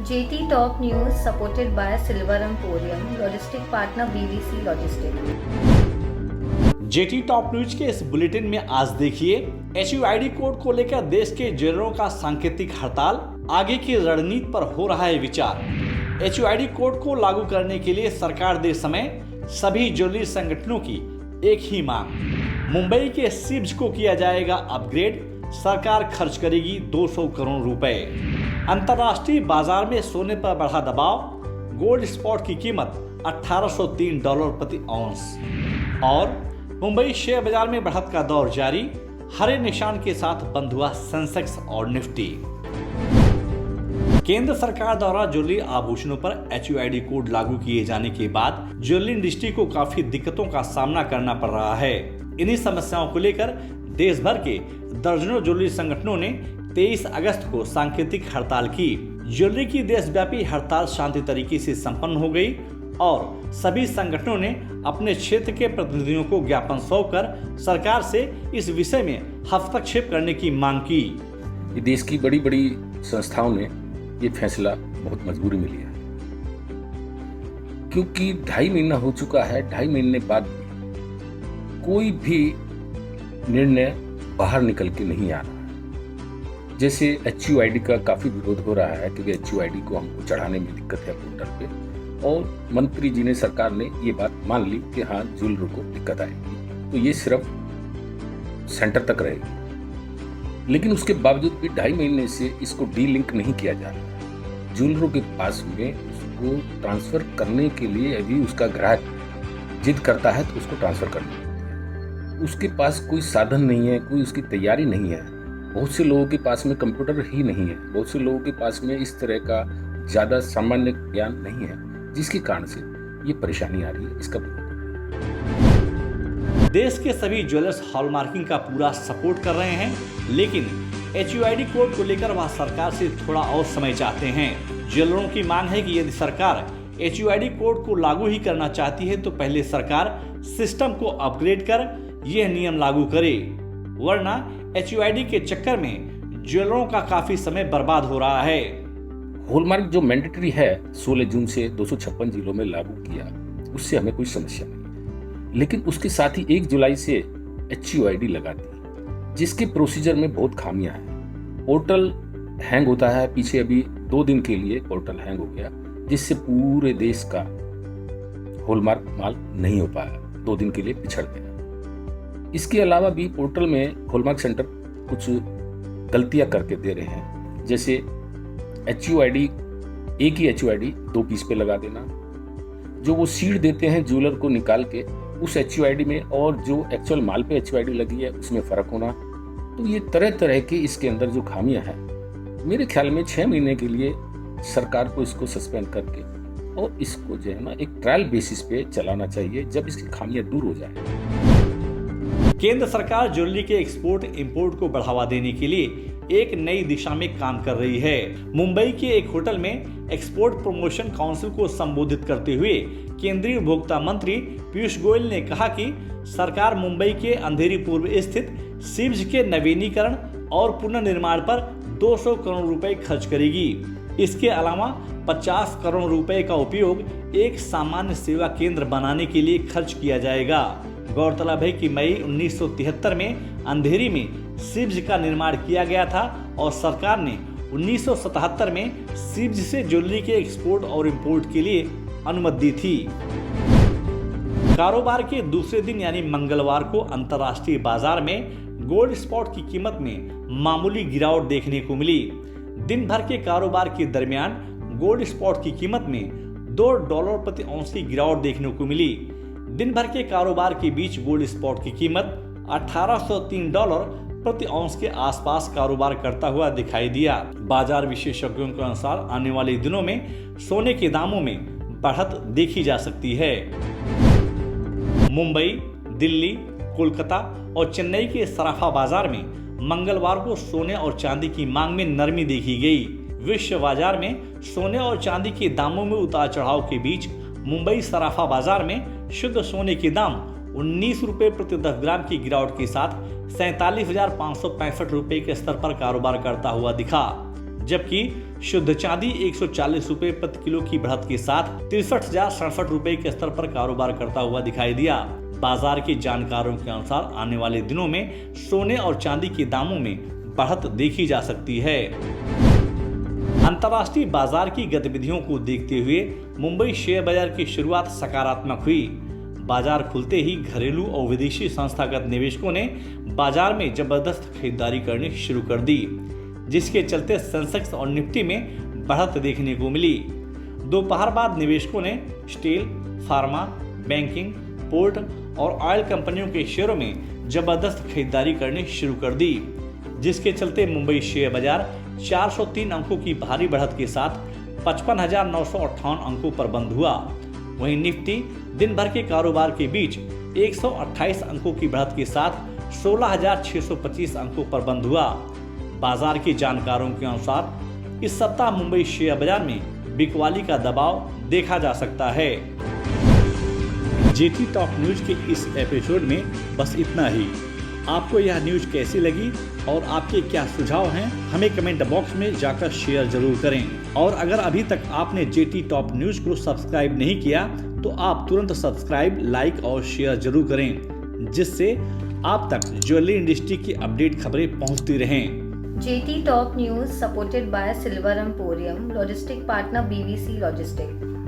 JT Top News supported by Silver Emporium, logistic partner BBC Logistics. Jetty top news के इस bulletin में आज देखिए HUID कोड को लेकर देश के जेलरों का सांकेतिक हड़ताल, आगे की रणनीति पर हो रहा है विचार। HUID कोड को लागू करने के लिए सरकार दे समय, सभी ज्वेलरी संगठनों की एक ही मांग। मुंबई के सिब्ज को किया जाएगा अपग्रेड, सरकार खर्च करेगी 200 करोड़ रुपए। अंतर्राष्ट्रीय बाजार में सोने पर बढ़ा दबाव, गोल्ड स्पॉट की कीमत $1803 प्रति औंस। और मुंबई शेयर बाजार में बढ़त का दौर जारी, हरे निशान के साथ बंद हुआ सेंसेक्स और निफ्टी। केंद्र सरकार द्वारा ज्वेलरी आभूषणों पर HUID कोड लागू किए जाने के बाद ज्वेलरी इंडस्ट्री को काफी दिक्कतों का सामना करना पड़ रहा है। इन्हीं समस्याओं को लेकर देश भर के दर्जनों ज्वेलरी संगठनों ने 23 अगस्त को सांकेतिक हड़ताल की। ज्वेलरी की देशव्यापी हड़ताल शांति तरीके से संपन्न हो गई और सभी संगठनों ने अपने क्षेत्र के प्रतिनिधियों को ज्ञापन सौंपकर सरकार से इस विषय में हस्तक्षेप करने की मांग की। ये देश की बड़ी बड़ी संस्थाओं ने ये फैसला बहुत मजबूरी में लिया है, क्योंकि 2.5 महीना हो चुका है। 2.5 महीने बाद कोई भी निर्णय बाहर निकल के नहीं आ रहा है। जैसे HUID का काफी विरोध हो रहा है, क्योंकि HUID को हमको चढ़ाने में दिक्कत है पोर्टल पे, और मंत्री जी ने, सरकार ने ये बात मान ली कि हाँ ज्वेलरों को दिक्कत आएगी, तो ये सिर्फ सेंटर तक रहेगी। लेकिन उसके बावजूद भी 2.5 महीने से इसको डीलिंक नहीं किया जा रहा। ज्वेलरों के पास में उसको ट्रांसफर करने के लिए अभी उसका ग्राहक जिद करता है तो उसको ट्रांसफर करना पड़ता है। उसके पास कोई साधन नहीं है, कोई उसकी तैयारी नहीं है। बहुत से लोगों के पास में कंप्यूटर ही नहीं है, बहुत से लोगों के पास में इस तरह का ज़्यादा सामान्य ज्ञान नहीं है, जिसके कारण से ये परेशानी आ रही है। इसका देश के सभी ज्वेलर्स हॉलमार्किंग का पूरा सपोर्ट कर रहे हैं, लेकिन HUID कोड को लेकर वह सरकार से थोड़ा और समय चाहते हैं। ज्वेलरों की मांग है कि यदि सरकार HUID कोड को लागू ही करना चाहती है तो पहले सरकार सिस्टम को अपग्रेड कर यह नियम लागू करे, वरना HUID के चक्कर में ज्वेलरों का काफी समय बर्बाद हो रहा है। हॉलमार्क जो मैंडेटरी है 16 जून से 256 जिलों में लागू किया, उससे हमें कोई समस्या नहीं है। लेकिन उसके साथ ही 1 जुलाई से HUID लगा दी, जिसके प्रोसीजर में बहुत खामियां हैं। पोर्टल हैंग होता है, पीछे अभी 2 दिन के लिए पोर्टल हैंग हो गया, जिससे पूरे देश का हॉलमार्क माल नहीं हो पाया, 2 दिन के लिए पिछड़ गया। इसके अलावा भी पोर्टल में हॉलमार्क सेंटर कुछ गलतियां करके दे रहे हैं, जैसे HUID, एक ही HUID 2 पीस पे लगा देना, जो वो सीड देते हैं ज्वेलर को निकाल के उस HUID में, और जो एक्चुअल माल पे HUID लगी है उसमें फर्क होना। तो ये तरह तरह के इसके अंदर जो खामियां हैं, मेरे ख्याल में 6 महीने के लिए सरकार को इसको सस्पेंड करके और इसको जो है ना एक ट्रायल बेसिस पे चलाना चाहिए, जब इसकी खामियां दूर हो जाए। केंद्र सरकार ज्वेलरी के एक्सपोर्ट इंपोर्ट को बढ़ावा देने के लिए एक नई दिशा में काम कर रही है। मुंबई के एक होटल में एक्सपोर्ट प्रमोशन काउंसिल को संबोधित करते हुए केंद्रीय उपभोक्ता मंत्री पीयूष गोयल ने कहा कि सरकार मुंबई के अंधेरी पूर्व स्थित सिब्ज के नवीनीकरण और पुनर्निर्माण पर 200 करोड़ रुपए खर्च करेगी। इसके अलावा 50 करोड़ रुपए का उपयोग एक सामान्य सेवा केंद्र बनाने के लिए खर्च किया जाएगा। गौरतलब है कि मई 1973 में अंधेरी में सिब्ज का निर्माण किया गया था और सरकार ने 1977 में सिब्ज से ज्वेलरी के एक्सपोर्ट और इंपोर्ट के लिए अनुमति दी थी। कारोबार के दूसरे दिन यानी मंगलवार को अंतर्राष्ट्रीय बाजार में गोल्ड स्पॉट की कीमत में मामूली गिरावट देखने को मिली। दिन भर के कारोबार के दरमियान गोल्ड स्पॉट की कीमत में $2 प्रति औंस की गिरावट देखने को मिली। दिन भर के कारोबार के बीच गोल्ड स्पॉट की कीमत $1803 प्रति औंस के आसपास कारोबार करता हुआ दिखाई दिया। बाजार विशेषज्ञों के अनुसार आने वाले दिनों में सोने के दामों में बढ़त देखी जा सकती है। मुंबई, दिल्ली, कोलकाता और चेन्नई के सराफा बाजार में मंगलवार को सोने और चांदी की मांग में नरमी देखी गई। विश्व बाजार में सोने और चांदी के दामों में उतार चढ़ाव के बीच मुंबई सराफा बाजार में शुद्ध सोने के दाम 19 रुपए प्रति 10 ग्राम की गिरावट के साथ 47,565 रुपए के स्तर पर कारोबार करता हुआ दिखा। जबकि शुद्ध चांदी 140 रुपए प्रति किलो की बढ़त के साथ 63,067 रुपए के स्तर पर कारोबार करता हुआ दिखाई दिया। बाजार के जानकारों के अनुसार आने वाले दिनों में सोने और चांदी के दामों में बढ़त देखी जा सकती है। अंतर्राष्ट्रीय बाजार की गतिविधियों को देखते हुए मुंबई शेयर बाजार की शुरुआत सकारात्मक हुई। बाजार खुलते ही घरेलू और विदेशी संस्थागत निवेशकों ने बाजार में जबरदस्त खरीदारी करनी शुरू कर दी, जिसके चलते सेंसेक्स और निफ्टी में बढ़त देखने को मिली। दोपहर बाद निवेशकों ने स्टील, फार्मा, बैंकिंग, पोर्ट और ऑयल कंपनियों के शेयरों में जबरदस्त खरीदारी करनी शुरू कर दी, जिसके चलते मुंबई शेयर बाजार 403 अंकों की भारी बढ़त के साथ 55,958 अंकों पर बंद हुआ। वहीं निफ्टी दिन भर के कारोबार के बीच 128 अंकों की बढ़त के साथ 16,625 अंकों पर बंद हुआ। बाजार के जानकारों के अनुसार इस सप्ताह मुंबई शेयर बाजार में बिकवाली का दबाव देखा जा सकता है। जेटी टॉप न्यूज के इस एपिसोड में बस इतना ही। आपको यह न्यूज कैसी लगी और आपके क्या सुझाव हैं, हमें कमेंट बॉक्स में जाकर शेयर जरूर करें। और अगर अभी तक आपने जेटी टॉप न्यूज को सब्सक्राइब नहीं किया तो आप तुरंत सब्सक्राइब, लाइक और शेयर जरूर करें, जिससे आप तक ज्वेलरी इंडस्ट्री की अपडेट खबरें पहुंचती रहें। JT Top News supported by Silver Emporium, logistic partner BVC Logistics.